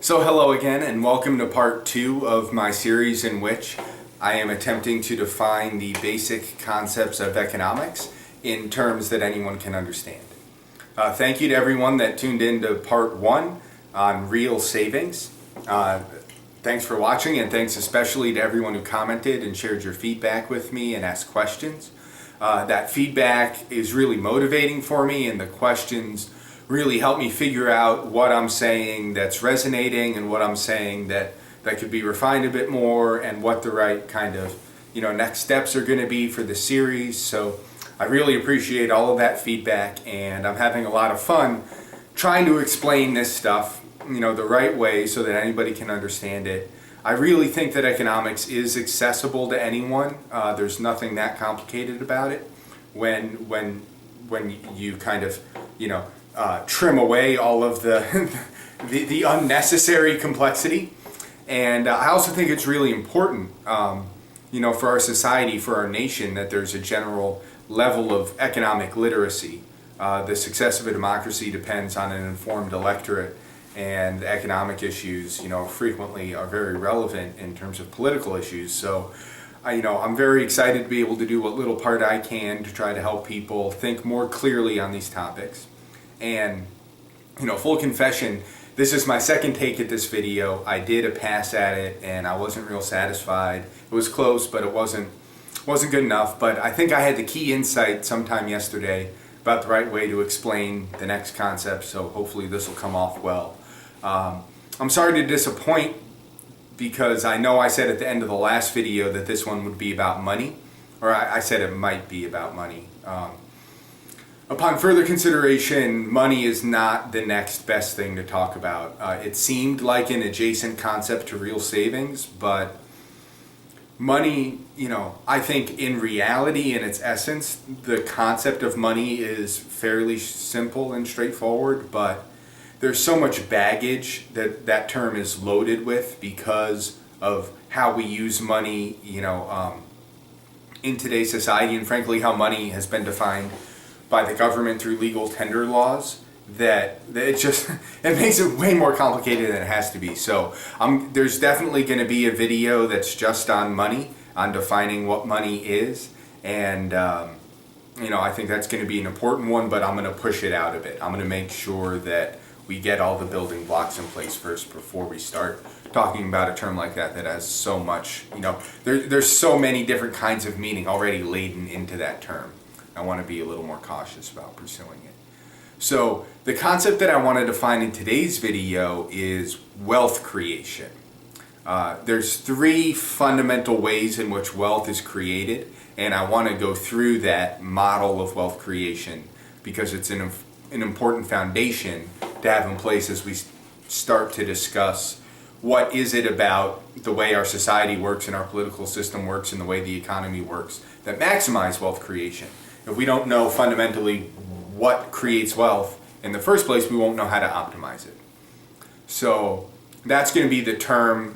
So hello again, and welcome to part 2 of my series in which I am attempting to define the basic concepts of economics in terms that anyone can understand. Thank you to everyone that tuned in to part 1 on real savings. Thanks for watching, and thanks especially to everyone who commented and shared your feedback with me and asked questions. That feedback is really motivating for me, and the questions really help me figure out what I'm saying that's resonating and what I'm saying that could be refined a bit more, and what the right kind of next steps are going to be for the series. So I really appreciate all of that feedback, and I'm having a lot of fun trying to explain this stuff the right way so that anybody can understand it. I really think that economics is accessible to anyone. There's nothing that complicated about it when you kind of trim away all of the the unnecessary complexity. And I also think it's really important for our society, for our nation, that there's a general level of economic literacy. The success of a democracy depends on an informed electorate, and economic issues frequently are very relevant in terms of political issues. So I'm very excited to be able to do what little part I can to try to help people think more clearly on these topics. And full confession, this is my second take at this video. I did a pass at it and I wasn't real satisfied. It was close, but it wasn't good enough. But I think I had the key insight sometime yesterday about the right way to explain the next concept, so hopefully this will come off well. I'm sorry to disappoint, because I know I said at the end of the last video that this one would be about money, or I said it might be about money. Upon further consideration, money is not the next best thing to talk about. It seemed like an adjacent concept to real savings, but money, I think in reality, in its essence, the concept of money is fairly simple and straightforward, but there's so much baggage that term is loaded with because of how we use money, in today's society, and frankly how money has been defined by the government through legal tender laws, that it makes it way more complicated than it has to be. So there's definitely going to be a video that's just on money, on defining what money is, and I think that's going to be an important one, but I'm going to push it out a bit. I'm going to make sure that we get all the building blocks in place first before we start talking about a term like that has so much, there's so many different kinds of meaning already laden into that term. I want to be a little more cautious about pursuing it. So the concept that I want to define in today's video is wealth creation. There's 3 fundamental ways in which wealth is created, and I want to go through that model of wealth creation because it's an important foundation to have in place as we start to discuss what is it about the way our society works and our political system works and the way the economy works that maximize wealth creation. If we don't know fundamentally what creates wealth in the first place, we won't know how to optimize it. So that's going to be the term,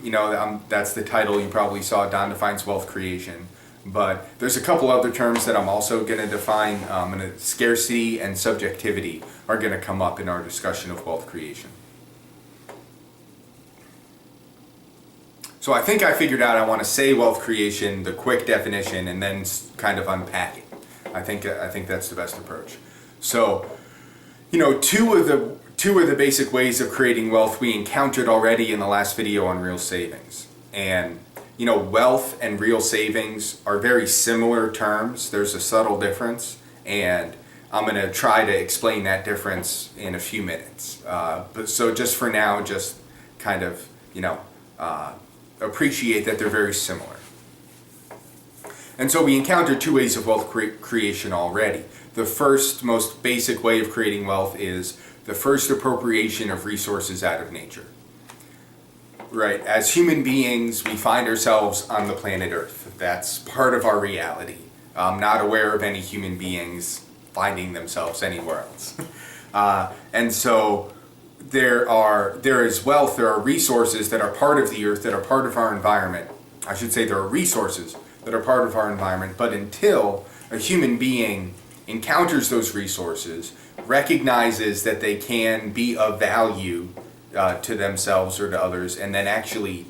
that's the title you probably saw, Don Defines Wealth Creation. But there's a couple other terms that I'm also going to define. Scarcity and subjectivity are going to come up in our discussion of wealth creation. So I think I figured out I want to say wealth creation, the quick definition, and then kind of unpack it. I think that's the best approach. So, two of the basic ways of creating wealth we encountered already in the last video on real savings. And wealth and real savings are very similar terms. There's a subtle difference, and I'm going to try to explain that difference in a few minutes. But so just for now, just kind of appreciate that they're very similar. And so we encountered 2 ways of wealth creation already. The first, most basic way of creating wealth is the first appropriation of resources out of nature. Right, as human beings, we find ourselves on the planet Earth. That's part of our reality. I'm not aware of any human beings finding themselves anywhere else. And so there is wealth, there are resources that are part of the earth, that are part of our environment. I should say there are resources that are part of our environment, but until a human being encounters those resources, recognizes that they can be of value to themselves or to others and then actually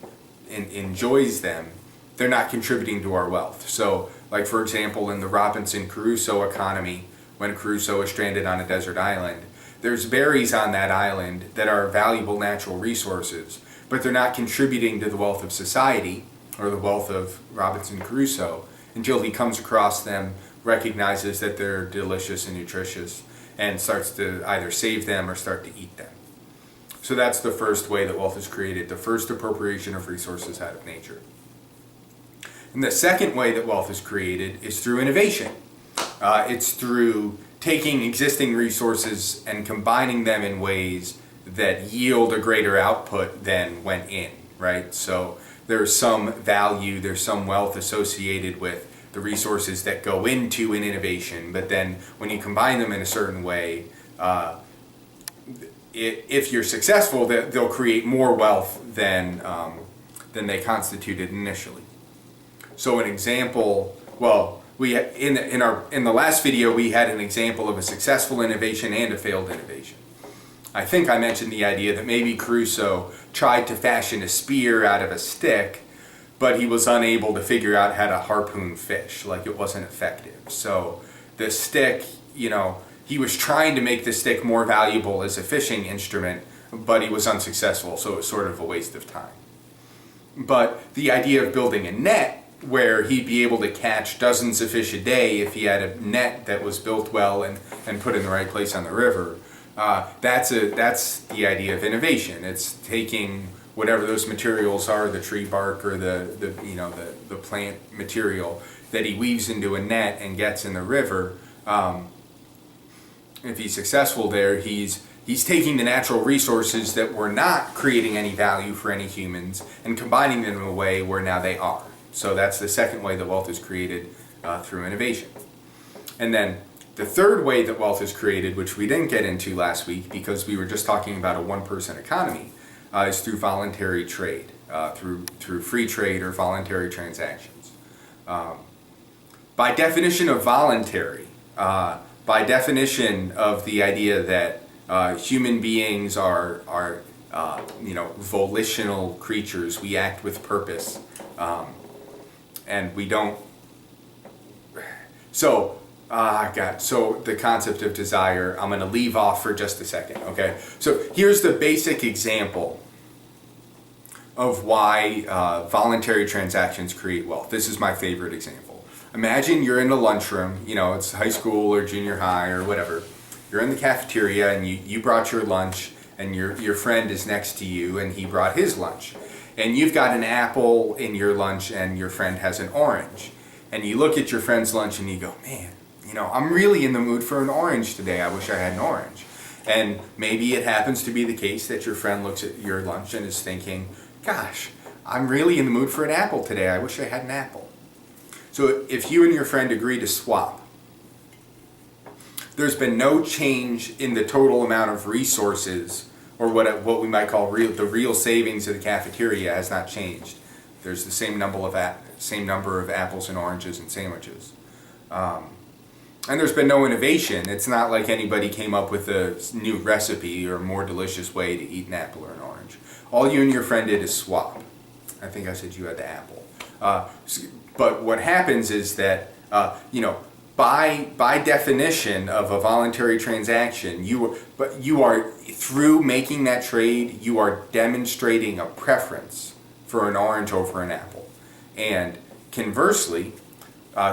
enjoys them, they're not contributing to our wealth. So, like for example, in the Robinson Crusoe economy, when Crusoe is stranded on a desert island, there's berries on that island that are valuable natural resources, but they're not contributing to the wealth of society or the wealth of Robinson Crusoe until he comes across them, recognizes that they're delicious and nutritious, and starts to either save them or start to eat them. So that's the first way that wealth is created, the first appropriation of resources out of nature. And the second way that wealth is created is through innovation. It's through taking existing resources and combining them in ways that yield a greater output than went in, right? So there's some value, there's some wealth associated with the resources that go into an innovation, but then when you combine them in a certain way, if you're successful, they'll create more wealth than they constituted initially. So an example, well, we in the last video we had an example of a successful innovation and a failed innovation. I think I mentioned the idea that maybe Crusoe tried to fashion a spear out of a stick, but he was unable to figure out how to harpoon fish, like it wasn't effective. So the stick, he was trying to make the stick more valuable as a fishing instrument, but he was unsuccessful, so it was sort of a waste of time. But the idea of building a net where he'd be able to catch dozens of fish a day if he had a net that was built well and put in the right place on the river, that's the idea of innovation. It's taking whatever those materials are, the tree bark or the plant material that he weaves into a net and gets in the river. If he's successful there, he's taking the natural resources that were not creating any value for any humans and combining them in a way where now they are. So that's the second way that wealth is created through innovation. And then the third way that wealth is created, which we didn't get into last week because we were just talking about a one-person economy, is through voluntary trade, through free trade or voluntary transactions. By definition of voluntary, by definition of the idea that human beings are volitional creatures, we act with purpose, and we don't. So the concept of desire, I'm going to leave off for just a second, okay? So here's the basic example of why voluntary transactions create wealth. This is my favorite example. Imagine you're in a lunchroom, it's high school or junior high or whatever. You're in the cafeteria and you brought your lunch and your friend is next to you and he brought his lunch. And you've got an apple in your lunch and your friend has an orange. And you look at your friend's lunch and you go, man, I'm really in the mood for an orange today. I wish I had an orange. And maybe it happens to be the case that your friend looks at your lunch and is thinking, gosh, I'm really in the mood for an apple today. I wish I had an apple. So if you and your friend agree to swap, there's been no change in the total amount of resources, or what we might call the real savings of the cafeteria has not changed. There's the same number of apples and oranges and sandwiches. And there's been no innovation. It's not like anybody came up with a new recipe or a more delicious way to eat an apple or an orange. All you and your friend did is swap. I think I said you had the apple. But what happens is that, by definition of a voluntary transaction, you are through making that trade, you are demonstrating a preference for an orange over an apple. And conversely,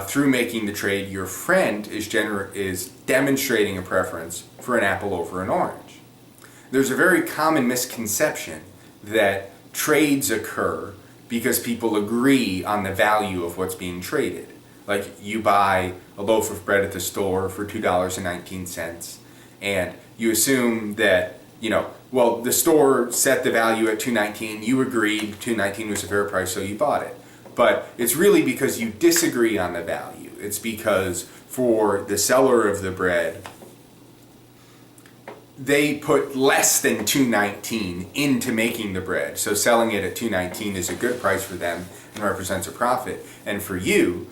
through making the trade, your friend is demonstrating a preference for an apple over an orange. There's a very common misconception that trades occur because people agree on the value of what's being traded. Like you buy a loaf of bread at the store for $2.19 and you assume that, the store set the value at $2.19, you agreed $2.19 was a fair price, so you bought it. But it's really because you disagree on the value. It's because for the seller of the bread, they put less than $2.19 into making the bread. So selling it at $2.19 is a good price for them and represents a profit. And for you,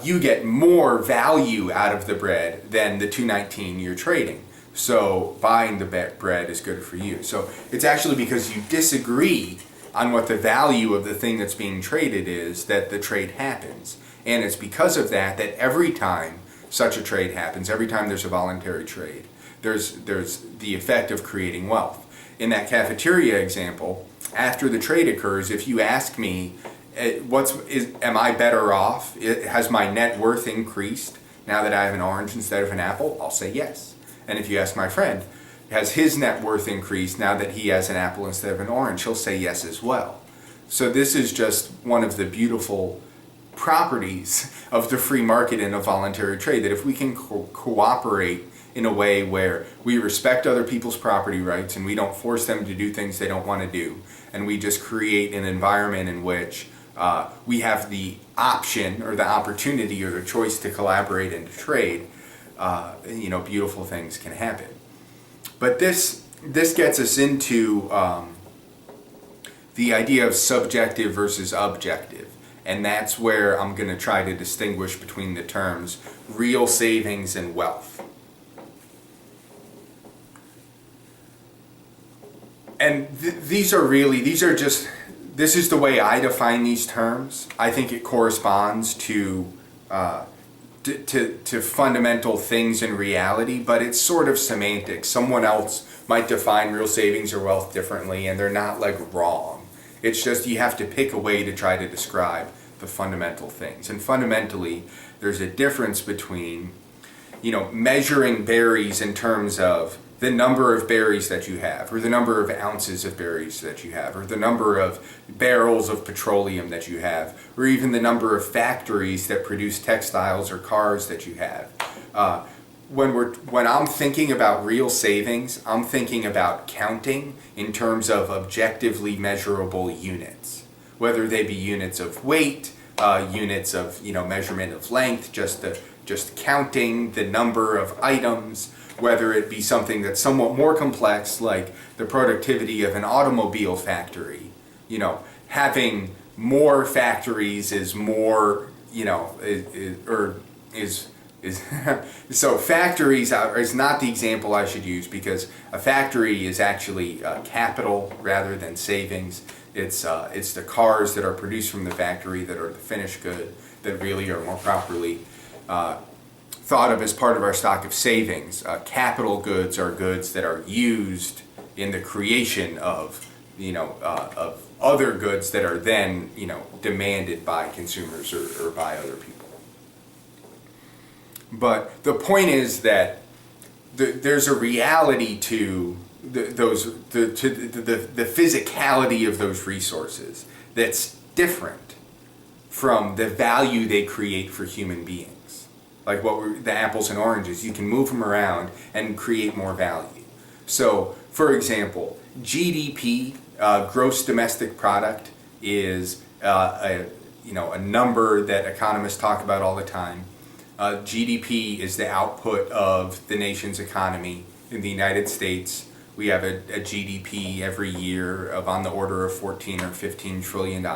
you get more value out of the bread than the $2.19 you're trading. so buying the bread is good for you. So it's actually because you disagree on what the value of the thing that's being traded is that the trade happens. And it's because of that that every time such a trade happens, every time there's a voluntary trade, there's the effect of creating wealth. In that cafeteria example, after the trade occurs, if you ask me, am I better off? Has my net worth increased now that I have an orange instead of an apple? I'll say yes. And if you ask my friend, has his net worth increased now that he has an apple instead of an orange? He'll say yes as well. So this is just one of the beautiful properties of the free market and of voluntary trade, that if we can cooperate in a way where we respect other people's property rights and we don't force them to do things they don't want to do, and we just create an environment in which we have the option or the opportunity or the choice to collaborate and to trade, beautiful things can happen. But this gets us into the idea of subjective versus objective. And that's where I'm going to try to distinguish between the terms real savings and wealth. And this is the way I define these terms. I think it corresponds to fundamental things in reality, but it's sort of semantics. Someone else might define real savings or wealth differently, and they're not like wrong. It's just you have to pick a way to try to describe the fundamental things. And fundamentally, there's a difference between, measuring berries in terms of the number of berries that you have, or the number of ounces of berries that you have, or the number of barrels of petroleum that you have, or even the number of factories that produce textiles or cars that you have. When I'm thinking about real savings, I'm thinking about counting in terms of objectively measurable units, whether they be units of weight, units of measurement of length, just counting the number of items, whether it be something that's somewhat more complex, like the productivity of an automobile factory. Having more factories is more, so factories is not the example I should use, because a factory is actually capital rather than savings. It's the cars that are produced from the factory that are the finished good that really are more properly thought of as part of our stock of savings. Capital goods are goods that are used in the creation of other goods that are then demanded by consumers or by other people. But the point is that there's a reality to the physicality of those resources that's different from the value they create for human beings. Like the apples and oranges, you can move them around and create more value. So, for example, GDP, gross domestic product, is a number that economists talk about all the time. GDP is the output of the nation's economy. In the United States, we have a GDP every year of on the order of $14 or $15 trillion.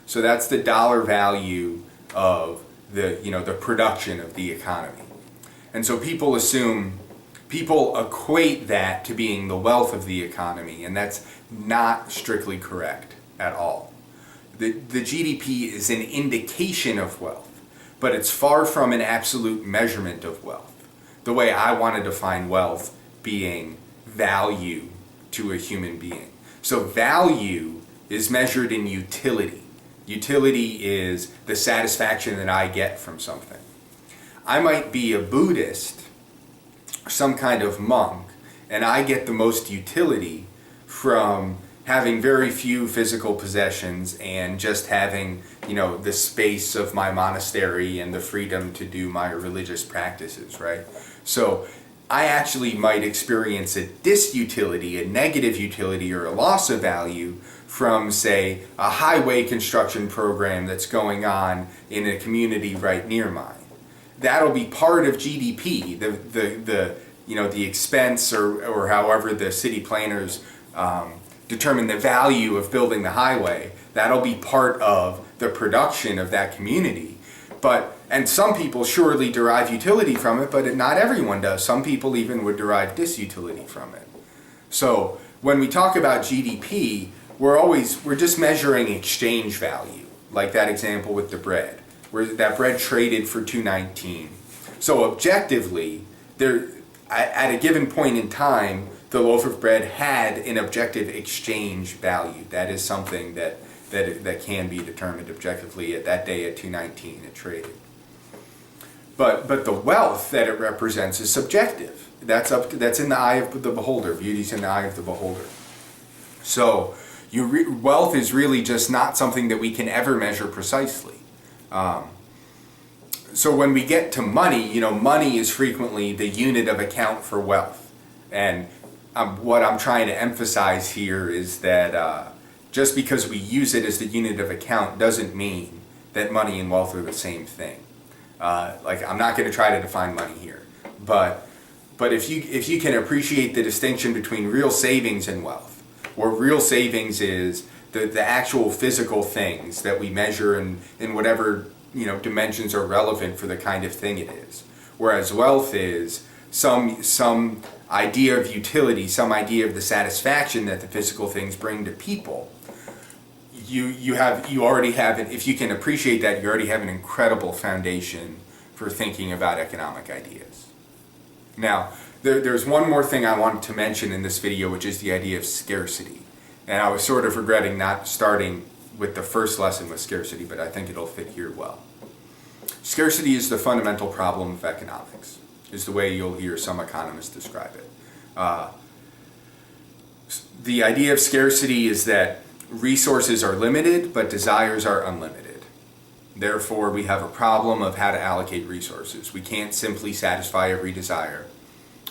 So that's the dollar value of the production of the economy. And so people equate that to being the wealth of the economy, and that's not strictly correct at all. The GDP is an indication of wealth, but it's far from an absolute measurement of wealth. The way I want to define wealth being value to a human being. So value is measured in utility. Utility is the satisfaction that I get from something. I might be a Buddhist, some kind of monk, and I get the most utility from having very few physical possessions and just having, the space of my monastery and the freedom to do my religious practices, right? So I actually might experience a disutility, a negative utility, or a loss of value from, say, a highway construction program that's going on in a community right near mine. That'll be part of GDP, the expense or however the city planners determine the value of building the highway. That'll be part of the production of that community. But And some people surely derive utility from it, but not everyone does. Some people even would derive disutility from it. So when we talk about GDP, we're just measuring exchange value, like that example with the bread, where that bread traded for $2.19. So objectively, at a given point in time, the loaf of bread had an objective exchange value. That is something that can be determined objectively. At that day at $2.19 it traded. But the wealth that it represents is subjective. That's in the eye of the beholder. Beauty's in the eye of the beholder. So wealth is really just not something that we can ever measure precisely. So when we get to money, money is frequently the unit of account for wealth. And what I'm trying to emphasize here is that just because we use it as the unit of account doesn't mean that money and wealth are the same thing. I'm not going to try to define money here, but if you can appreciate the distinction between real savings and wealth, where real savings is the actual physical things that we measure in whatever dimensions are relevant for the kind of thing it is, whereas wealth is some idea of utility, some idea of the satisfaction that the physical things bring to people. You already have it. If you can appreciate that, you already have an incredible foundation for thinking about economic ideas. Now, there's one more thing I wanted to mention in this video, which is the idea of scarcity. And I was sort of regretting not starting with the first lesson with scarcity, but I think it'll fit here well. Scarcity is the fundamental problem of economics, is the way you'll hear some economists describe it. The idea of scarcity is that resources are limited, but desires are unlimited. Therefore, we have a problem of how to allocate resources. We can't simply satisfy every desire.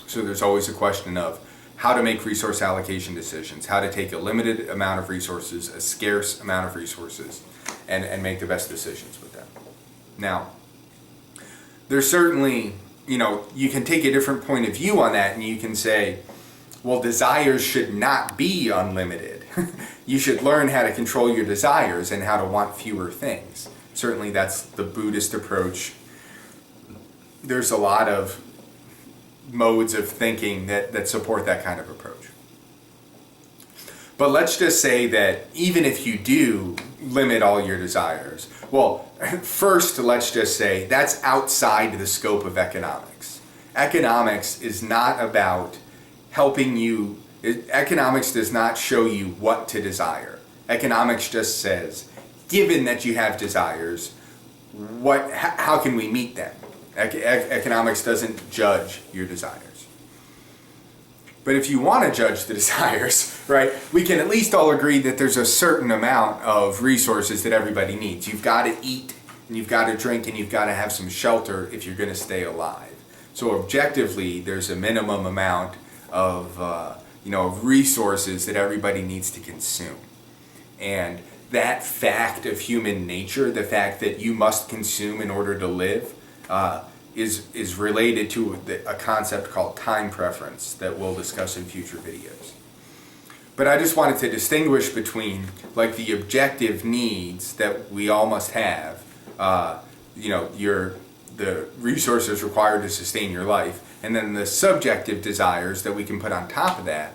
So there's always a question of how to make resource allocation decisions, how to take a limited amount of resources, a scarce amount of resources, and make the best decisions with them. Now, there's certainly, you can take a different point of view on that, and you can say, well, desires should not be unlimited. You should learn how to control your desires and how to want fewer things. Certainly that's the Buddhist approach. There's a lot of modes of thinking that support that kind of approach. But let's just say that even if you do limit all your desires, well, first let's just say that's outside the scope of economics. Economics is not about helping you. Economics does not show you what to desire. Economics just says, given that you have desires, how can we meet them? Economics doesn't judge your desires. But if you want to judge the desires, right, we can at least all agree that there's a certain amount of resources that everybody needs. You've got to eat, and you've got to drink, and you've got to have some shelter if you're going to stay alive. So objectively, there's a minimum amount of resources that everybody needs to consume. And that fact of human nature, the fact that you must consume in order to live, is related to a concept called time preference that we'll discuss in future videos. But I just wanted to distinguish between the objective needs that we all must have, the resources required to sustain your life, and then the subjective desires that we can put on top of that,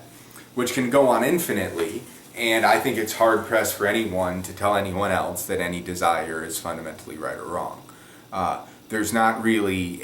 which can go on infinitely. And I think it's hard pressed for anyone to tell anyone else that any desire is fundamentally right or wrong. There's not really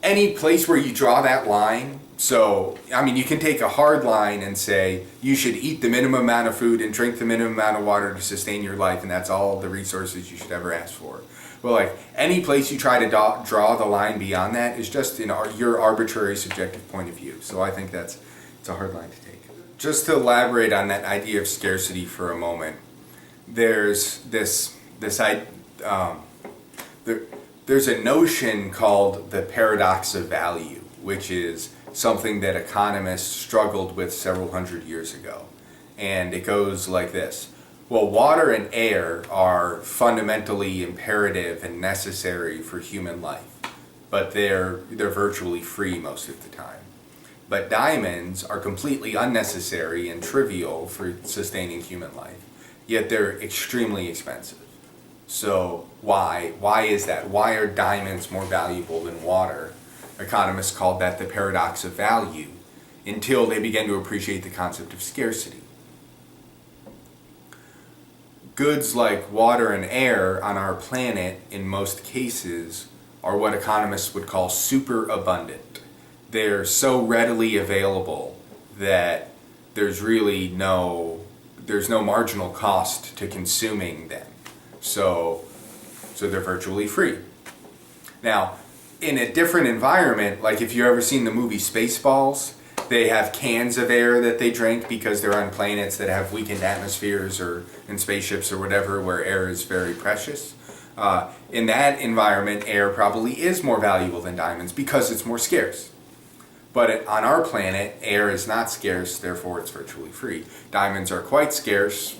any place where you draw that line. So, you can take a hard line and say you should eat the minimum amount of food and drink the minimum amount of water to sustain your life, and that's all the resources you should ever ask for. But any place you try to draw the line beyond that is just your arbitrary subjective point of view. So I think it's a hard line to take. Just to elaborate on that idea of scarcity for a moment, there's there's a notion called the paradox of value, which is something that economists struggled with several hundred years ago. And it goes like this. Well, water and air are fundamentally imperative and necessary for human life, but they're virtually free most of the time. But diamonds are completely unnecessary and trivial for sustaining human life, yet they're extremely expensive. So why? Why is that? Why are diamonds more valuable than water? Economists called that the paradox of value until they began to appreciate the concept of scarcity. Goods like water and air on our planet, in most cases, are what economists would call superabundant. They're so readily available that there's no marginal cost to consuming them. So they're virtually free. Now, in a different environment, like if you've ever seen the movie Spaceballs, they have cans of air that they drink because they're on planets that have weakened atmospheres or in spaceships or whatever where air is very precious. In that environment, air probably is more valuable than diamonds because it's more scarce. But on our planet, air is not scarce, therefore it's virtually free. Diamonds are quite scarce.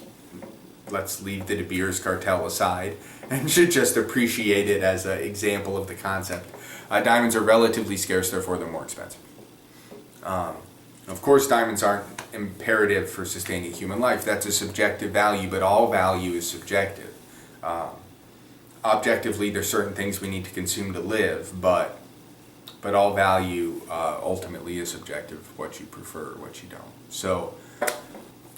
Let's leave the De Beers cartel aside and should just appreciate it as an example of the concept. Diamonds are relatively scarce, therefore they're more expensive. Of course, diamonds aren't imperative for sustaining human life. That's a subjective value, but all value is subjective. Objectively, there's certain things we need to consume to live, but all value ultimately is subjective, what you prefer, what you don't. So,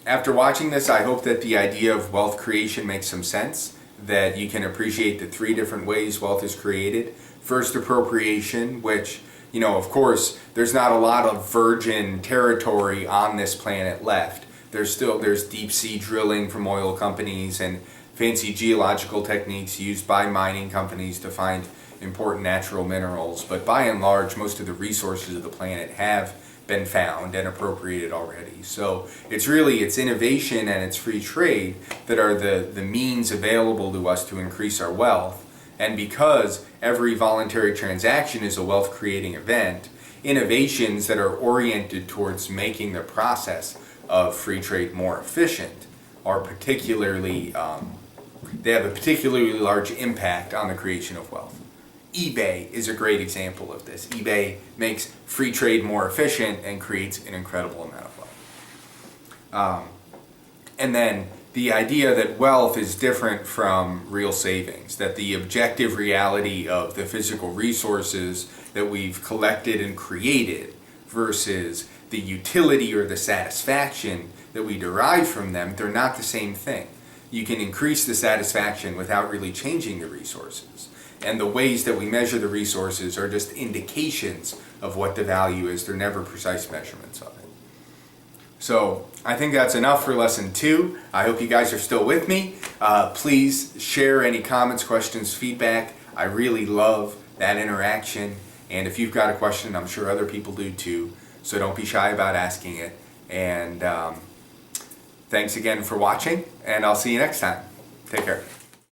after watching this, I hope that the idea of wealth creation makes some sense, that you can appreciate the three different ways wealth is created. First, appropriation, which, of course, there's not a lot of virgin territory on this planet left. There's deep sea drilling from oil companies and fancy geological techniques used by mining companies to find important natural minerals, but by and large, most of the resources of the planet have been found and appropriated already. So it's innovation and it's free trade that are the means available to us to increase our wealth. And because every voluntary transaction is a wealth-creating event, innovations that are oriented towards making the process of free trade more efficient are particularly, they have a particularly large impact on the creation of wealth. eBay is a great example of this. eBay makes free trade more efficient and creates an incredible amount of wealth. And then the idea that wealth is different from real savings, that the objective reality of the physical resources that we've collected and created versus the utility or the satisfaction that we derive from them, they're not the same thing. You can increase the satisfaction without really changing the resources. And the ways that we measure the resources are just indications of what the value is. They're never precise measurements of it. So I think that's enough for lesson 2. I hope you guys are still with me. Please share any comments, questions, feedback. I really love that interaction. And if you've got a question, I'm sure other people do too. So don't be shy about asking it. And thanks again for watching, and I'll see you next time. Take care.